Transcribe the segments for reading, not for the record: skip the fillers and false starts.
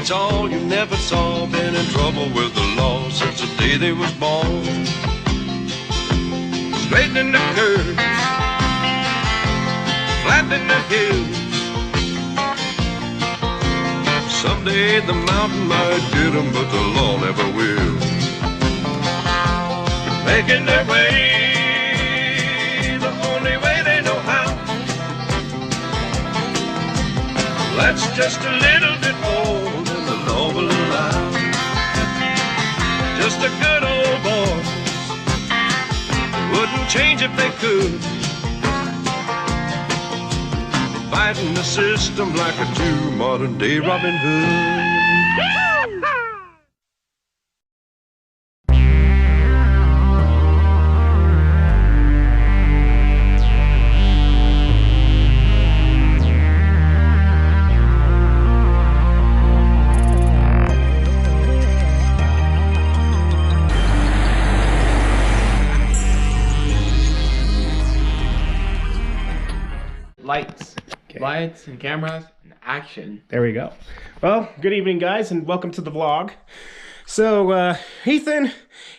It's all you never saw. Been in trouble with the law since the day they was born. Straightening the curves, flattening the hills. Someday the mountain might get them, but the law never will. Making their way the only way they know how. That's just a little bit more than the law will allow. Just a good old boy, wouldn't change if they could. Fighting the system like a true modern day Robin Hood. Lights. Okay. Lights and cameras and action. There we go. Well, good evening, guys, and welcome to the vlog. So, Ethan,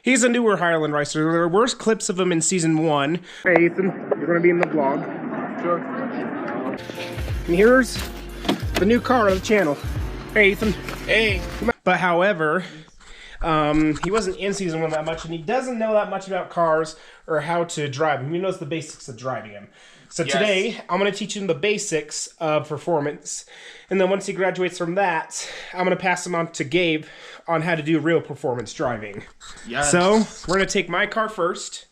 he's a newer Highland racer. There were clips of him in season 1. Hey, Ethan, you're going to be in the vlog. Sure. And here's the new car on the channel. Hey, Ethan. Hey. But however, he wasn't in season 1 that much, and he doesn't know that much about cars or how to drive him. He knows the basics of driving him. So today, I'm going to teach him the basics of performance. And then once he graduates from that, I'm going to pass him on to Gabe on how to do real performance driving. Yes. So we're going to take my car first.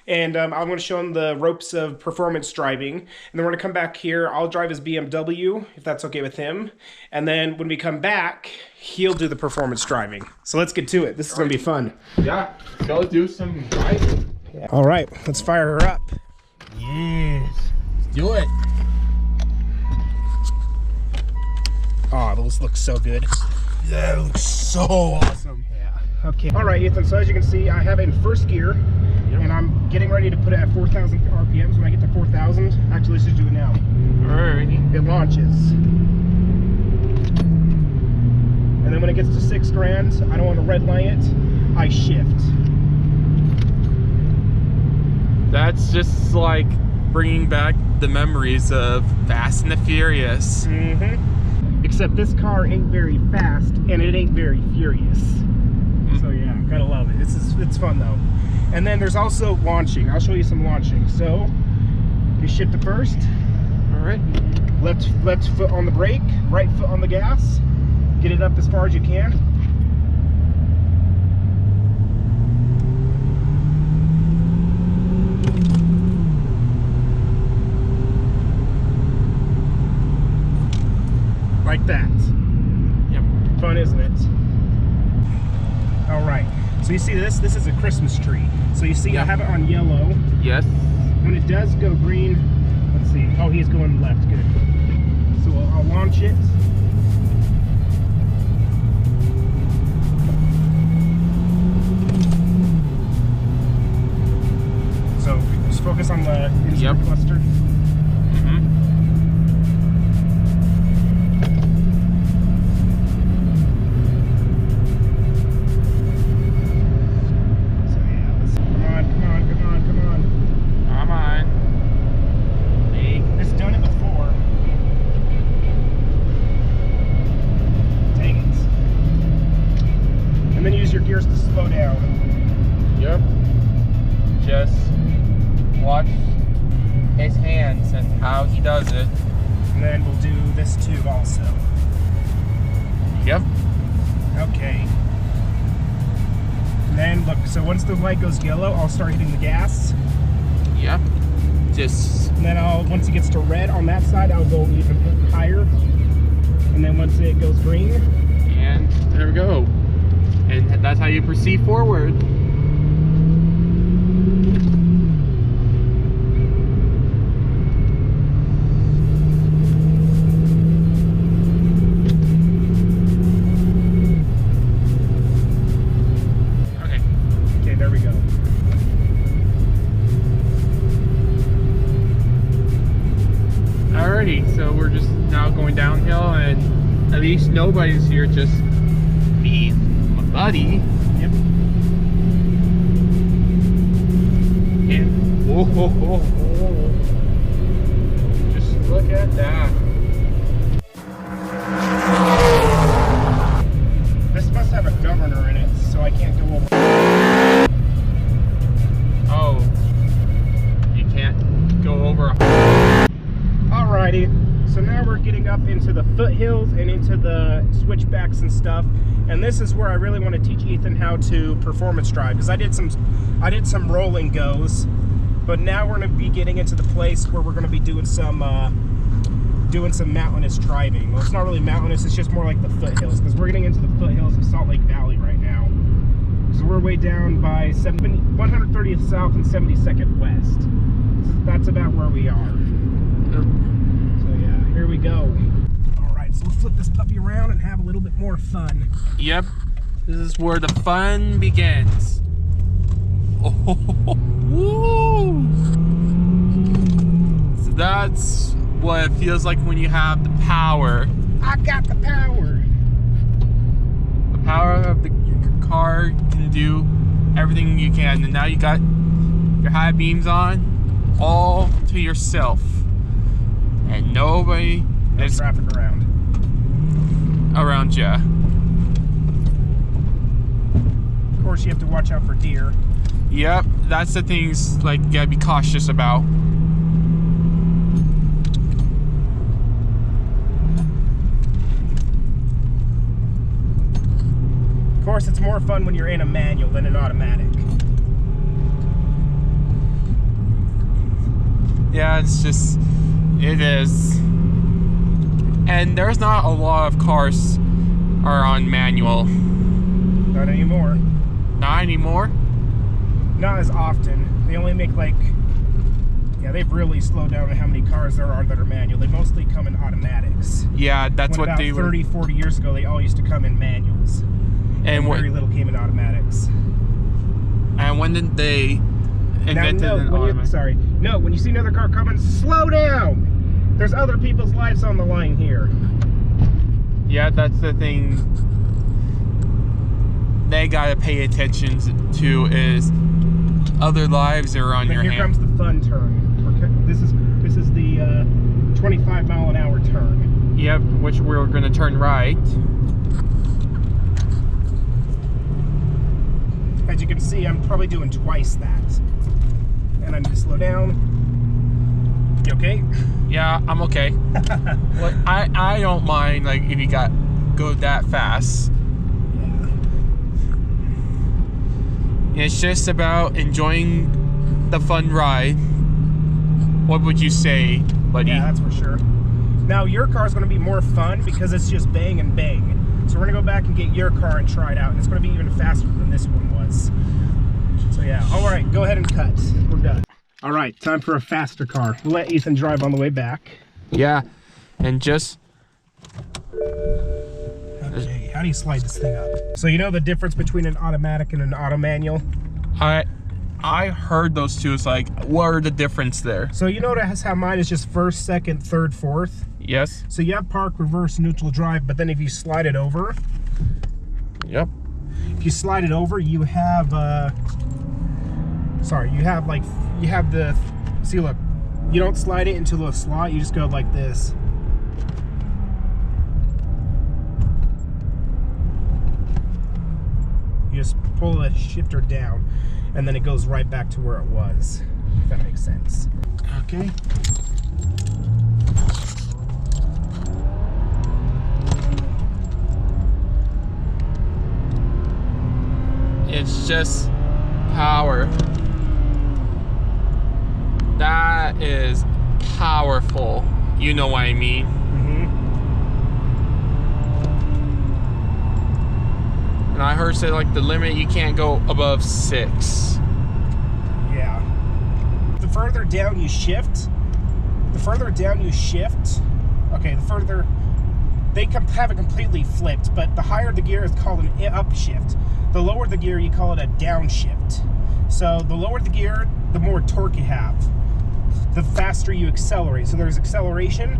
And I'm going to show him the ropes of performance driving. And then we're going to come back here. I'll drive his BMW, if that's okay with him. And then when we come back, he'll do the performance driving. So let's get to it. This is going to be fun. Yeah, go do some driving. Yeah. All right, let's fire her up. Yes, let's do it. Oh, those look so good. Yeah, it looks so awesome. Yeah. Okay. All right, Ethan. So as you can see, I have it in first gear, and I'm getting ready to put it at 4,000 RPMs. When I get to 4,000, actually, let's just do it now. Alrighty. It launches, and then when it gets to 6 grand, I don't want to red line it. I shift. That's just like bringing back the memories of Fast and the Furious. Mm-hmm. Except this car ain't very fast and it ain't very furious. So yeah, gotta love it. It's fun though. And then there's also launching. I'll show you some launching. So you shift to first. All right. Left foot on the brake, right foot on the gas. Get it up as far as you can. Like that. Yep. Fun, isn't it? All right. So you see this? This is a Christmas tree. So you see, yep. I have it on yellow. Yes. When it does go green, let's see. Oh, he's going left. Good. So I'll launch it. So just focus on the instrument cluster. Gears to slow down. Yep. Just watch his hands and how he does it. And then we'll do this too also. Yep. Okay. And then look, so once the light goes yellow, I'll start hitting the gas. Yep. Just. And then once it gets to red on that side, I'll go even higher. And then once it goes green. And there we go. And that's how you proceed forward. Okay, there we go. Alrighty, so we're just now going downhill, and at least nobody's here just muddy. Yep. And whoa, whoa, whoa, whoa. Just look at that. This must have a governor in it, so I can't go over. Oh, you can't go over. Alrighty, so now we're getting up into the foothills and into the switchbacks and stuff. And this is where I really want to teach Ethan how to performance drive, because I did some rolling goes, but now we're going to be getting into the place where we're going to be doing some mountainous driving. Well, it's not really mountainous, it's just more like the foothills, because we're getting into the foothills of Salt Lake Valley right now. So we're way down by 130th South and 72nd West. So that's about where we are. So yeah, here we go. All right, so we'll flip this puppy around and have a little bit more fun. Yep, this is where the fun begins. Oh, woo! So that's what it feels like when you have the power. I got the power. The power of the car can do everything you can, and now you got your high beams on, all to yourself, and nobody is traffic around you. Of course, you have to watch out for deer. Yep, that's the things like you gotta be cautious about. Of course, it's more fun when you're in a manual than an automatic. Yeah, it is. And there's not a lot of cars are on manual. Not anymore. Not anymore? Not as often. They only make yeah, they've really slowed down on how many cars there are that are manual. They mostly come in automatics. Yeah, that's what they were. About 30, 40 years ago, they all used to come in manuals. And very little came in automatics. And when did they invented an automatic? No, when you see another car coming, slow down! There's other people's lives on the line here. Yeah, that's the thing they gotta pay attention to, is other lives are on your hand. Here comes the fun turn. This is the 25-mile-an-hour turn. Yep, which we're gonna turn right. As you can see, I'm probably doing twice that. And I need to slow down. You okay? Yeah, I'm okay. Well, I don't mind, like, if you go that fast. Yeah. It's just about enjoying the fun ride. What would you say, buddy? Yeah, that's for sure. Now, your car's going to be more fun because it's just bang and bang. So we're going to go back and get your car and try it out. And it's going to be even faster than this one was. So yeah, all right, go ahead and cut. We're done. All right, time for a faster car. We'll let Ethan drive on the way back. Yeah, and just... Okay, how do you slide this thing up? So you know the difference between an automatic and an auto manual? I heard those two. It's like, what are the difference there? So you notice how mine is just first, second, third, fourth? Yes. So you have park, reverse, neutral, drive, but then if you slide it over... Yep. If you slide it over, you have, you have the, see, look, you don't slide it into the slot, you just go like this. You just pull the shifter down, and then it goes right back to where it was, if that makes sense. Okay. It's just power. That is powerful. You know what I mean. And I heard say like the limit, you can't go above 6. Yeah. The further down you shift, okay, the further, they have it completely flipped, but the higher the gear is called an upshift. The lower the gear, you call it a downshift. So the lower the gear, the more torque you have, the faster you accelerate. So there's acceleration,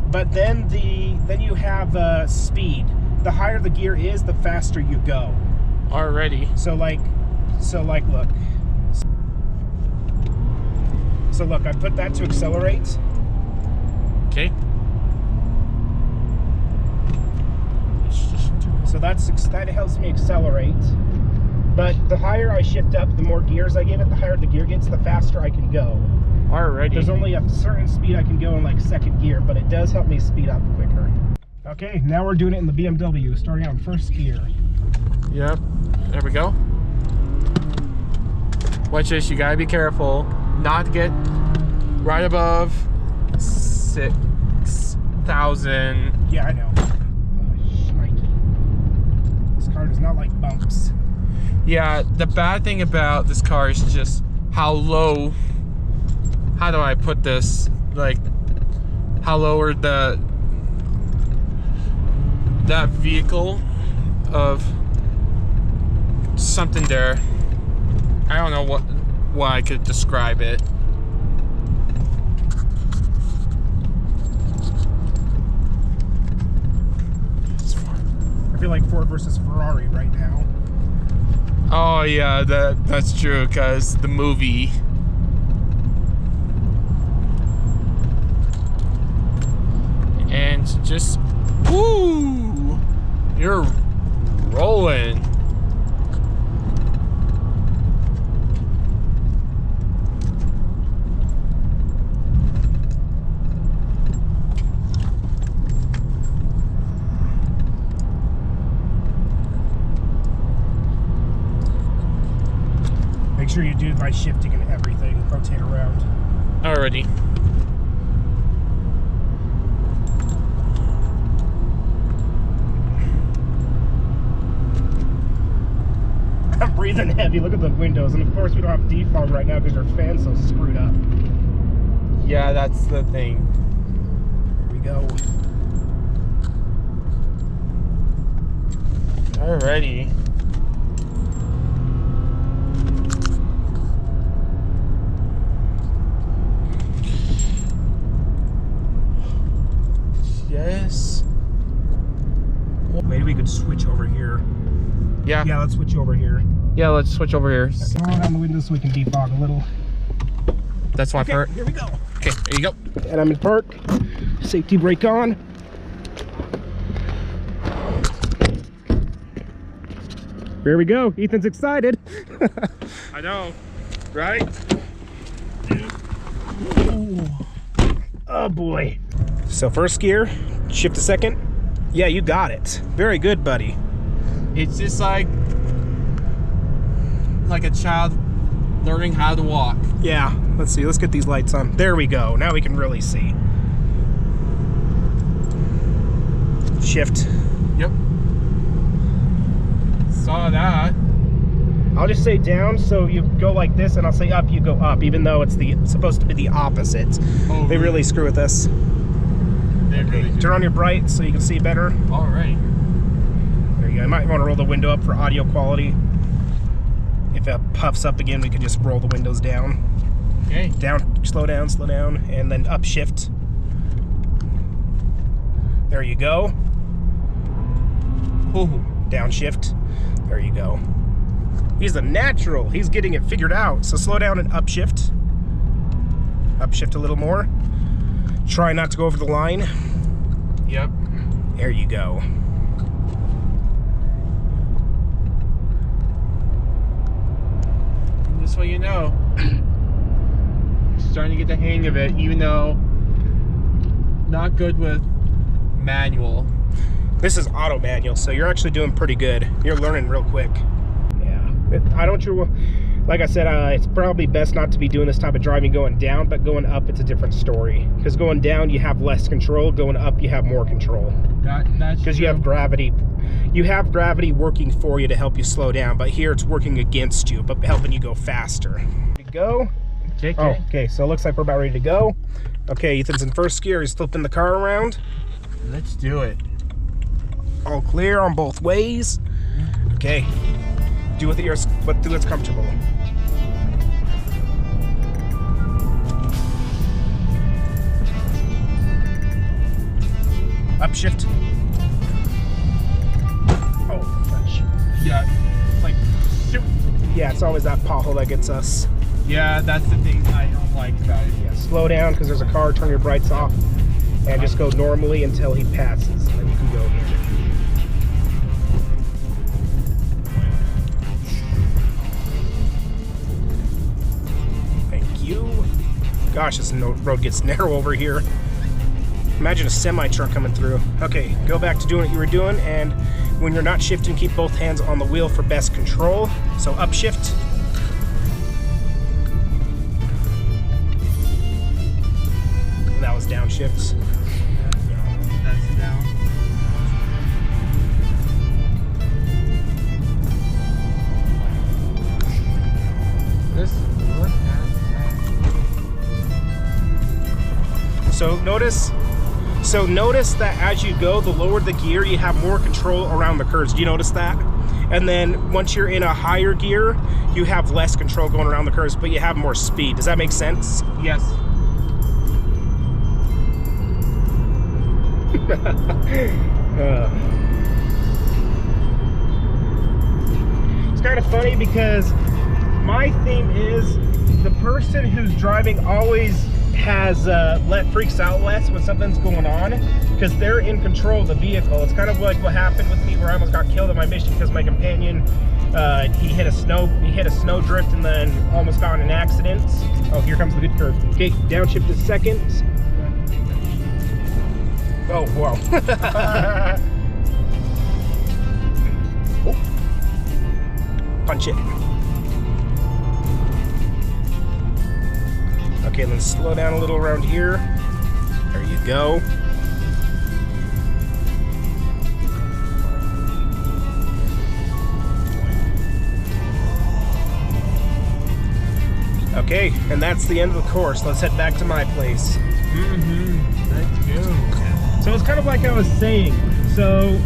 but then you have speed. The higher the gear is, the faster you go. Already. So look. So look, I put that to accelerate. Okay. So that helps me accelerate. But the higher I shift up, the more gears I give it, the higher the gear gets, the faster I can go. Already. There's only a certain speed I can go in like second gear, but it does help me speed up quicker. Okay, now we're doing it in the BMW, starting on first gear. Yep. There we go. Watch this, you gotta be careful not to get right above 6,000. Yeah, I know. Shnikey. This car does not like bumps. Yeah, the bad thing about this car is just how low, how do I put this? Like, how low are that vehicle of something there. I don't know what I could describe it. I feel like Ford versus Ferrari right now. Oh yeah, that's true, because the movie. And just, woo! You're rolling. Make sure you do by shifting and everything. Rotate around. Already. I'm breathing heavy. Look at the windows. And of course we don't have defog right now because our fan's so screwed up. Yeah, that's the thing. Here we go. Alrighty. Yes. Maybe we could switch over here. Yeah. Yeah, let's switch over here. Yeah, let's switch over here. Roll down the window so we can defog a little. That's my part. Here we go. Okay, there you go. And I'm in park. Safety brake on. There we go. Ethan's excited. I know, right? Oh boy. So first gear, shift to second. Yeah, you got it. Very good, buddy. It's just like a child learning how to walk. Yeah, let's see. Let's get these lights on. There we go. Now we can really see. Shift. Yep. Saw that. I'll just say down, so you go like this, and I'll say up, you go up, even though it's supposed to be the opposite. Oh, they really screw with us. They really do. Turn on your bright so you can see better. All right. There you go. I might want to roll the window up for audio quality. If it puffs up again, we can just roll the windows down. Okay. Down, slow down, and then up shift. There you go. Ooh. Downshift. There you go. He's a natural. He's getting it figured out. So slow down and upshift. Upshift a little more. Try not to go over the line. Yep. There you go. Just so you know, starting to get the hang of it, even though not good with manual. This is auto manual, so you're actually doing pretty good. You're learning real quick. Yeah. I don't sure. Like I said, it's probably best not to be doing this type of driving going down, but going up, it's a different story. Because going down, you have less control. Going up, you have more control. That's because you have gravity. You have gravity working for you to help you slow down, but here it's working against you, but helping you go faster. Ready to go? Okay. Oh, okay, so it looks like we're about ready to go. Okay, Ethan's in first gear. He's flipping the car around. Let's do it. All clear on both ways. Okay. Do what's comfortable. Upshift. Oh, gosh. Yeah. Like Yeah, it's always that pothole that gets us. Yeah, that's the thing I don't like about it. Yeah, slow down because there's a car, turn your brights off, and just go normally until he passes. Then you can go again. Thank you. Gosh, this road gets narrow over here. Imagine a semi truck coming through. Okay, go back to doing what you were doing, and when you're not shifting, keep both hands on the wheel for best control. So upshift. And that was downshifts. That's down. So notice that as you go, the lower the gear, you have more control around the curves. Do you notice that? And then once you're in a higher gear, you have less control going around the curves, but you have more speed. Does that make sense? Yes. It's kind of funny because my theme is the person who's driving always has freaks out less when something's going on because they're in control of the vehicle. It's kind of like what happened with me where I almost got killed on my mission because my companion he hit a snow drift and then almost got in an accident. Oh, here comes the good curve. Okay, downshift is second. Oh, wow. Oh. Punch it. Okay, then slow down a little around here. There you go. Okay, and that's the end of the course. Let's head back to my place. Let's go. So it's kind of like I was saying. So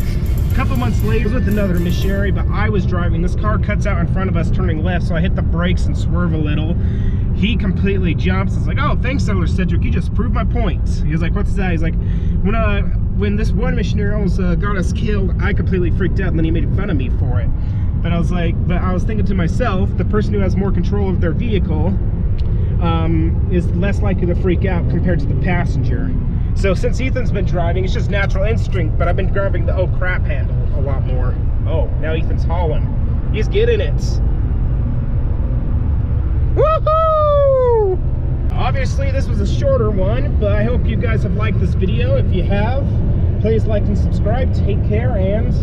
a couple months later, with another missionary, but I was driving. This car cuts out in front of us turning left, so I hit the brakes and swerve a little. He completely jumps. It's like, oh, thanks, Elder Cedric. You just proved my point. He was like, what's that? He's like, when this one missionary almost got us killed, I completely freaked out, and then he made fun of me for it. But I was like, I was thinking to myself, the person who has more control of their vehicle is less likely to freak out compared to the passenger. So since Ethan's been driving, it's just natural instinct, but I've been grabbing the oh crap handle a lot more. Oh, now Ethan's hauling. He's getting it. Woohoo! Obviously, this was a shorter one, but I hope you guys have liked this video. If you have, please like and subscribe. Take care, and